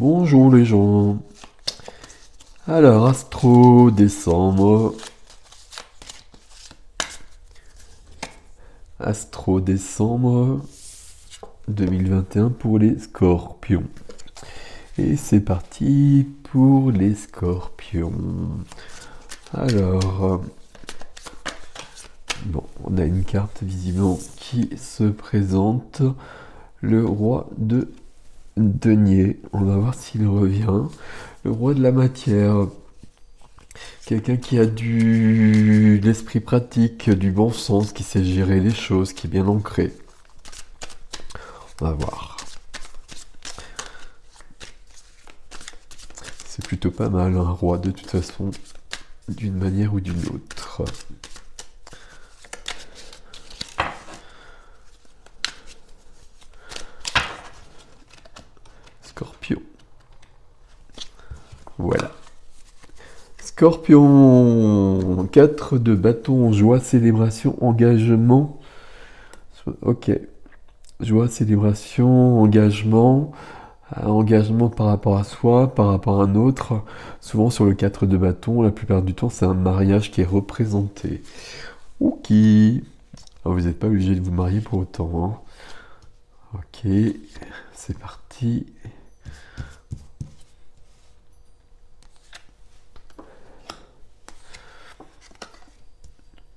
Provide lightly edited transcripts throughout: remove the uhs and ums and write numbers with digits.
Bonjour les gens. Alors, Astro, décembre. Astro, décembre 2021 pour les scorpions. Et c'est parti pour les scorpions. Alors, bon, on a une carte visiblement qui se présente. Le roi de denier. On va voir s'il revient. Le roi de la matière. Quelqu'un qui a de l'esprit pratique, du bon sens, qui sait gérer les choses, qui est bien ancré. On va voir. C'est plutôt pas mal, un roi, de toute façon, d'une manière ou d'une autre. Scorpion. Voilà. Scorpion, 4 de bâton, joie, célébration, engagement. Ok. Joie, célébration, engagement. Engagement par rapport à soi, par rapport à un autre. Souvent sur le 4 de bâton, la plupart du temps, c'est un mariage qui est représenté. Ok. Alors, vous n'êtes pas obligé de vous marier pour autant. Hein. Ok. C'est parti.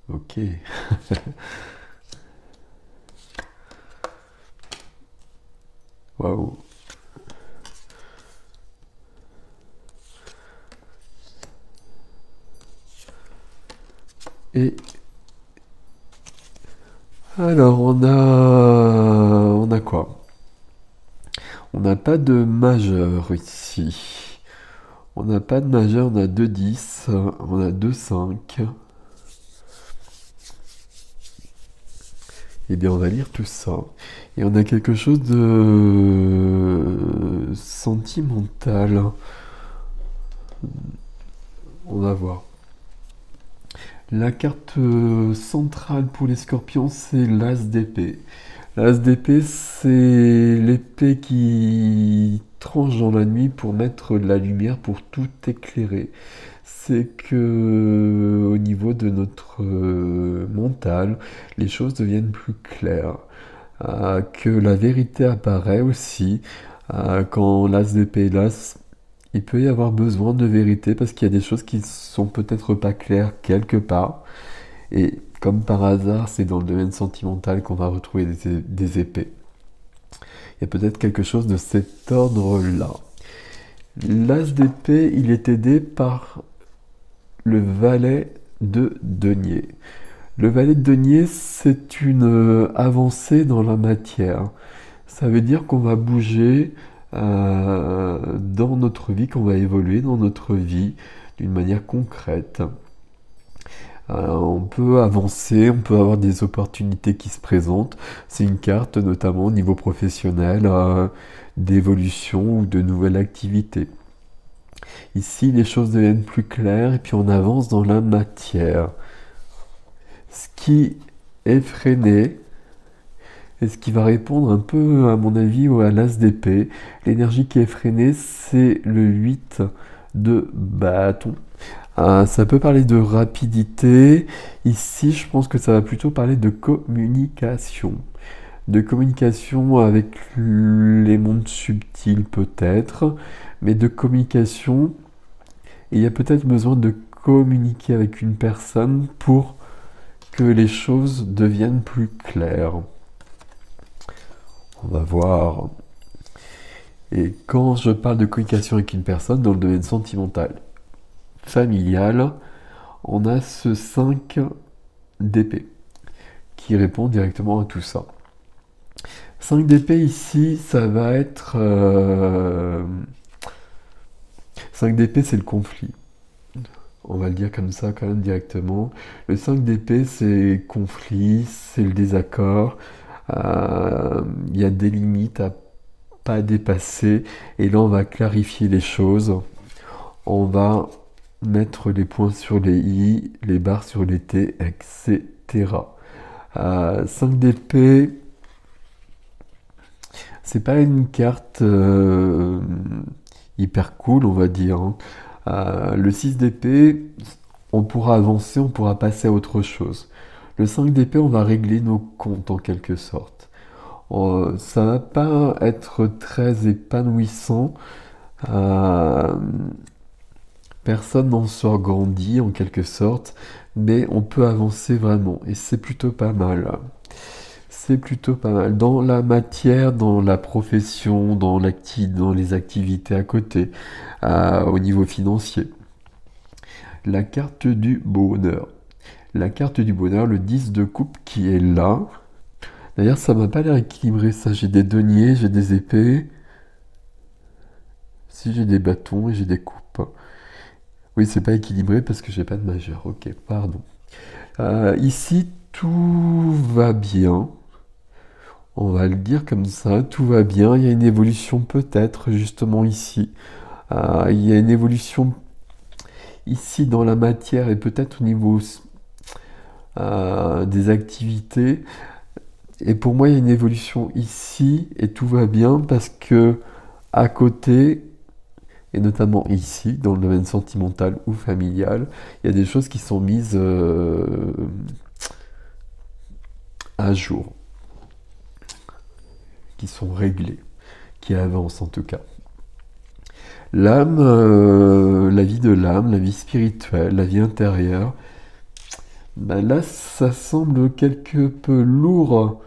Ok. Waouh. Et alors on a quoi? On n'a pas de majeur ici. On n'a pas de majeur, on a 2 10, on a 2 5. Eh bien, on va lire tout ça. Et on a quelque chose de sentimental. On va voir. La carte centrale pour les scorpions, c'est l'as d'épée. L'as d'épée, c'est l'épée qui tranche dans la nuit pour mettre de la lumière, pour tout éclairer. C'est que au niveau de notre mental, les choses deviennent plus claires. Que la vérité apparaît aussi. Quand l'as d'épée est là, il peut y avoir besoin de vérité parce qu'il y a des choses qui sont peut-être pas claires quelque part. Et comme par hasard, c'est dans le domaine sentimental qu'on va retrouver des épées. Il y a peut-être quelque chose de cet ordre-là. L'as d'épée, il est aidé par le valet de denier. Le valet de denier, c'est une avancée dans la matière. Ça veut dire qu'on va bouger dans notre vie, qu'on va évoluer dans notre vie d'une manière concrète. On peut avancer, on peut avoir des opportunités qui se présentent. C'est une carte notamment au niveau professionnel d'évolution ou de nouvelles activités. Ici, les choses deviennent plus claires et puis on avance dans la matière. Ce qui est freiné, et ce qui va répondre un peu, à mon avis, à l'as d'épée. L'énergie qui est freinée, c'est le 8 de bâton. Ça peut parler de rapidité. Ici, je pense que ça va plutôt parler de communication. De communication avec les mondes subtils peut-être, mais de communication. Et il y a peut-être besoin de communiquer avec une personne pour que les choses deviennent plus claires. On va voir. Et quand je parle de communication avec une personne dans le domaine sentimental, familial, on a ce 5 d'épée qui répond directement à tout ça. 5 d'épée ici, ça va être... 5 d'épée, c'est le conflit. On va le dire comme ça quand même directement. Le 5 d'épée, c'est conflit, c'est le désaccord. Il y a des limites à pas dépasser. Et là, on va clarifier les choses. On va mettre les points sur les i, les barres sur les t, etc. 5 d'épée, c'est pas une carte hyper cool, on va dire, hein. Le 6 d'épée, on pourra avancer, on pourra passer à autre chose. Le 5 d'épée, on va régler nos comptes en quelque sorte. Ça va pas être très épanouissant. Euh, Personne n'en sort grandi en quelque sorte, mais on peut avancer vraiment et c'est plutôt pas mal. C'est plutôt pas mal. Dans la matière, dans la profession, dans les activités à côté, au niveau financier. La carte du bonheur. La carte du bonheur, le 10 de coupe qui est là. D'ailleurs, ça m'a pas l'air équilibré ça. J'ai des deniers, j'ai des épées. Si j'ai des bâtons et j'ai des coupes. Oui, c'est pas équilibré parce que j'ai pas de majeur. Ok, pardon. Ici, tout va bien. On va le dire comme ça, tout va bien. Il y a une évolution peut-être justement ici. Il y a une évolution ici dans la matière et peut-être au niveau des activités. Et pour moi, il y a une évolution ici et tout va bien parce que à côté, et notamment ici, dans le domaine sentimental ou familial, il y a des choses qui sont mises à jour, qui sont réglées, qui avancent en tout cas. L'âme, la vie de l'âme, la vie spirituelle, la vie intérieure, ben là, ça semble quelque peu lourd.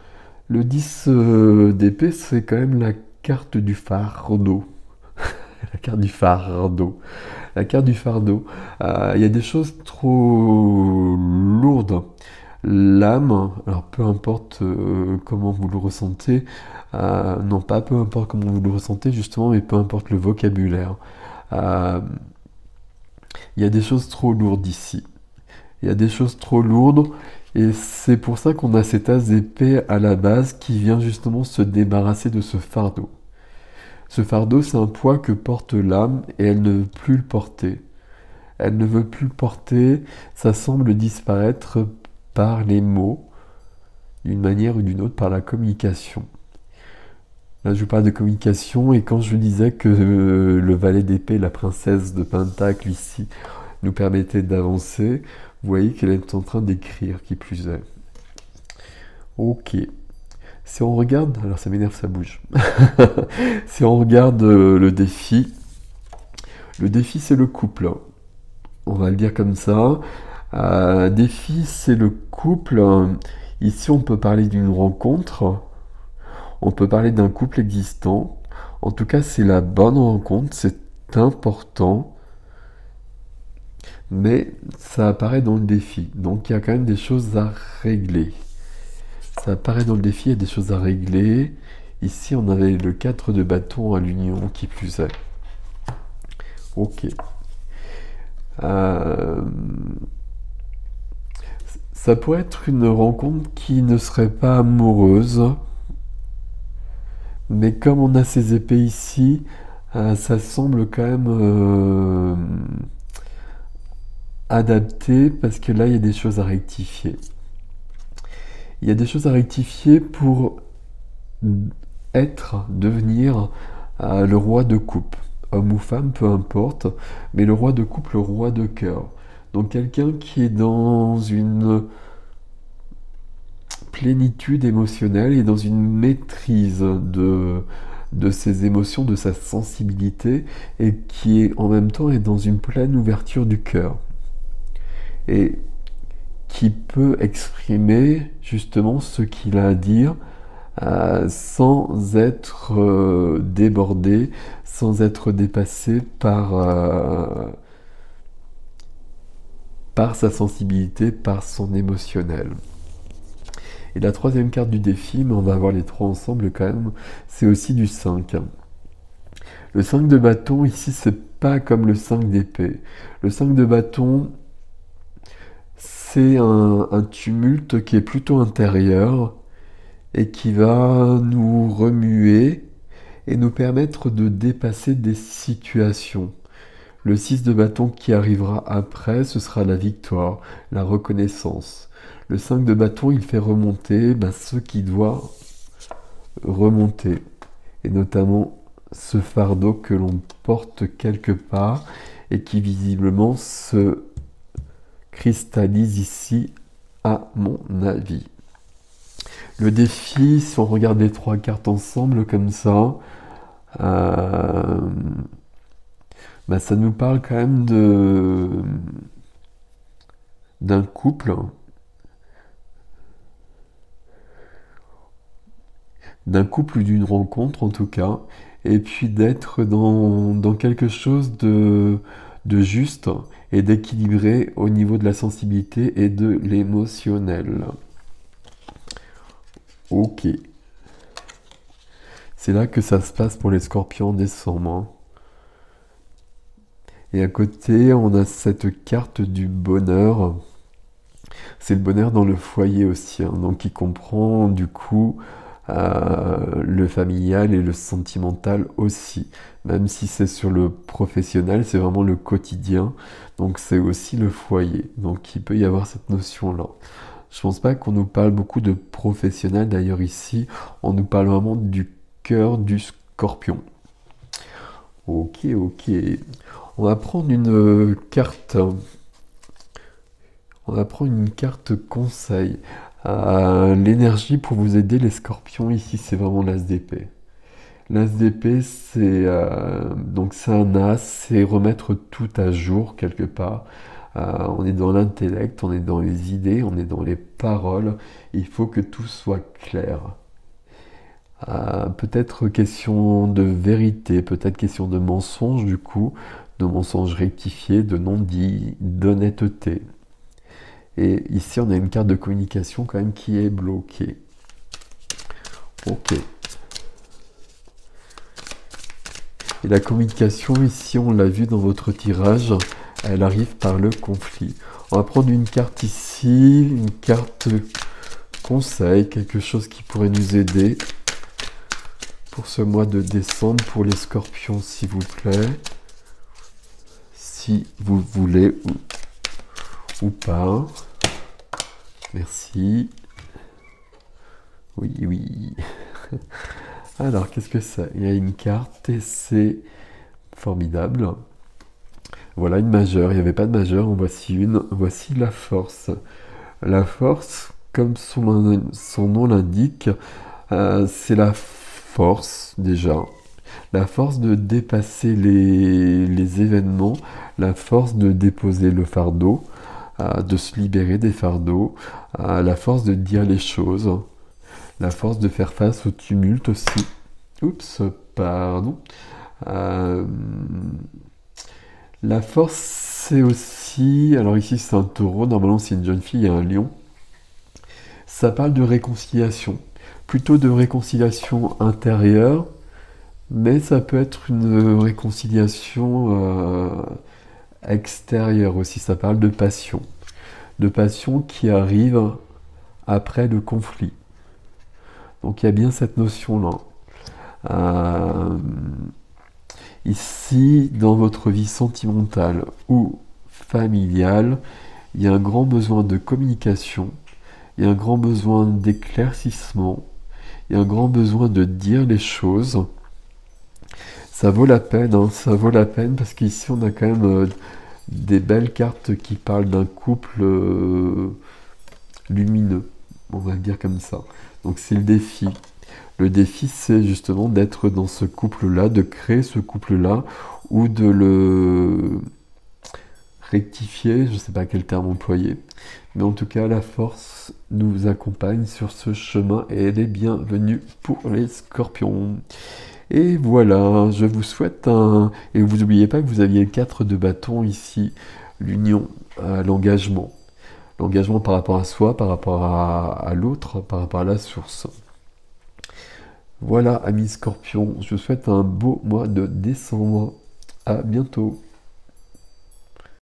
Le 10 d'épée, c'est quand même la carte du fardeau. La carte du fardeau. La carte du fardeau. Il y a des choses trop lourdes. L'âme, alors peu importe comment vous le ressentez, non pas peu importe comment vous le ressentez justement, mais peu importe le vocabulaire. Euh, Il y a des choses trop lourdes ici. Il y a des choses trop lourdes et c'est pour ça qu'on a cet as d'épée à la base qui vient justement se débarrasser de ce fardeau. Ce fardeau, c'est un poids que porte l'âme et elle ne veut plus le porter. Elle ne veut plus le porter, ça semble disparaître par les mots, d'une manière ou d'une autre, par la communication. Là, je parle de communication et quand je disais que le valet d'épée, la princesse de Pentacle ici, nous permettait d'avancer, vous voyez qu'elle est en train d'écrire, qui plus est. Ok. Si on regarde, alors ça m'énerve, ça bouge. Si on regarde le défi c'est le couple. On va le dire comme ça. Défi c'est le couple. Ici on peut parler d'une rencontre. On peut parler d'un couple existant. En tout cas c'est la bonne rencontre, c'est important. Mais ça apparaît dans le défi. Donc il y a quand même des choses à régler. Ça apparaît dans le défi, il y a des choses à régler. Ici, on avait le 4 de bâton à l'union qui plus est. Ok. Ça pourrait être une rencontre qui ne serait pas amoureuse. Mais comme on a ces épées ici, ça semble quand même adapté parce que là, il y a des choses à rectifier. Il y a des choses à rectifier pour devenir le roi de coupe. Homme ou femme, peu importe, mais le roi de coupe, le roi de cœur. Donc quelqu'un qui est dans une plénitude émotionnelle et dans une maîtrise de ses émotions, de sa sensibilité, et qui est en même temps est dans une pleine ouverture du cœur. Et qui peut exprimer justement ce qu'il a à dire sans être débordé, sans être dépassé par sa sensibilité, par son émotionnel. Et la troisième carte du défi, mais on va voir les trois ensemble quand même, c'est aussi du 5. Le 5 de bâton, ici, c'est pas comme le 5 d'épée. Le 5 de bâton, c'est un tumulte qui est plutôt intérieur et qui va nous remuer et nous permettre de dépasser des situations. Le 6 de bâton qui arrivera après, ce sera la victoire, la reconnaissance. Le 5 de bâton, il fait remonter ce qui doit remonter, et notamment ce fardeau que l'on porte quelque part et qui visiblement se cristallise ici, à mon avis. Le défi, si on regarde les 3 cartes ensemble comme ça, bah, ça nous parle quand même d'un couple, ou d'une rencontre en tout cas, et puis d'être dans quelque chose de juste et d'équilibré au niveau de la sensibilité et de l'émotionnel. Ok. C'est là que ça se passe pour les scorpions en décembre, hein. Et à côté, on a cette carte du bonheur. C'est le bonheur dans le foyer aussi, hein, donc qui comprend du coup le familial et le sentimental aussi. Même si c'est sur le professionnel, c'est vraiment le quotidien, donc c'est aussi le foyer. Donc il peut y avoir cette notion-là. Je pense pas qu'on nous parle beaucoup de professionnel, d'ailleurs ici, on nous parle vraiment du cœur du scorpion. Ok, ok. On va prendre une carte. On va prendre une carte conseil. L'énergie pour vous aider, les scorpions, ici, c'est vraiment l'as d'épée. L'as d'épée, c'est donc c'est un as, c'est remettre tout à jour quelque part. On est dans l'intellect, on est dans les idées, on est dans les paroles. Il faut que tout soit clair. Peut-être question de vérité, peut-être question de mensonge du coup, de mensonge rectifié, de non-dit, d'honnêteté. Et ici on a une carte de communication quand même qui est bloquée. Ok. Et la communication ici, on l'a vu dans votre tirage, elle arrive par le conflit. On va prendre une carte ici, une carte conseil, quelque chose qui pourrait nous aider pour ce mois de décembre, pour les scorpions s'il vous plaît, si vous voulez ou pas. Merci. Oui, oui. Alors, qu'est-ce que c'est? Il y a une carte et c'est formidable. Voilà une majeure, il n'y avait pas de majeure, en voici une. Voici la force. La force, comme son nom l'indique, c'est la force déjà. La force de dépasser les événements, la force de déposer le fardeau, de se libérer des fardeaux, la force de dire les choses, la force de faire face au tumulte aussi. Oups, pardon. La force, c'est aussi... Alors ici, c'est un taureau. Normalement, c'est une jeune fille et un lion. Ça parle de réconciliation. Plutôt de réconciliation intérieure. Mais ça peut être une réconciliation extérieure aussi. Ça parle de passion. De passion qui arrive après le conflit. Donc il y a bien cette notion-là. Ici, dans votre vie sentimentale ou familiale, il y a un grand besoin de communication, il y a un grand besoin d'éclaircissement, il y a un grand besoin de dire les choses. Ça vaut la peine, hein, ça vaut la peine parce qu'ici on a quand même des belles cartes qui parlent d'un couple lumineux, on va le dire comme ça. Donc c'est le défi. Le défi, c'est justement d'être dans ce couple-là, de créer ce couple-là, ou de le rectifier, je ne sais pas quel terme employer. Mais en tout cas, la force nous accompagne sur ce chemin et elle est bienvenue pour les scorpions. Et voilà, je vous souhaite un... Et vous n'oubliez pas que vous aviez 4 de bâton ici, l'union, l'engagement. L'engagement par rapport à soi, par rapport à l'autre, par rapport à la source. Voilà, amis scorpions, je vous souhaite un beau mois de décembre. À bientôt.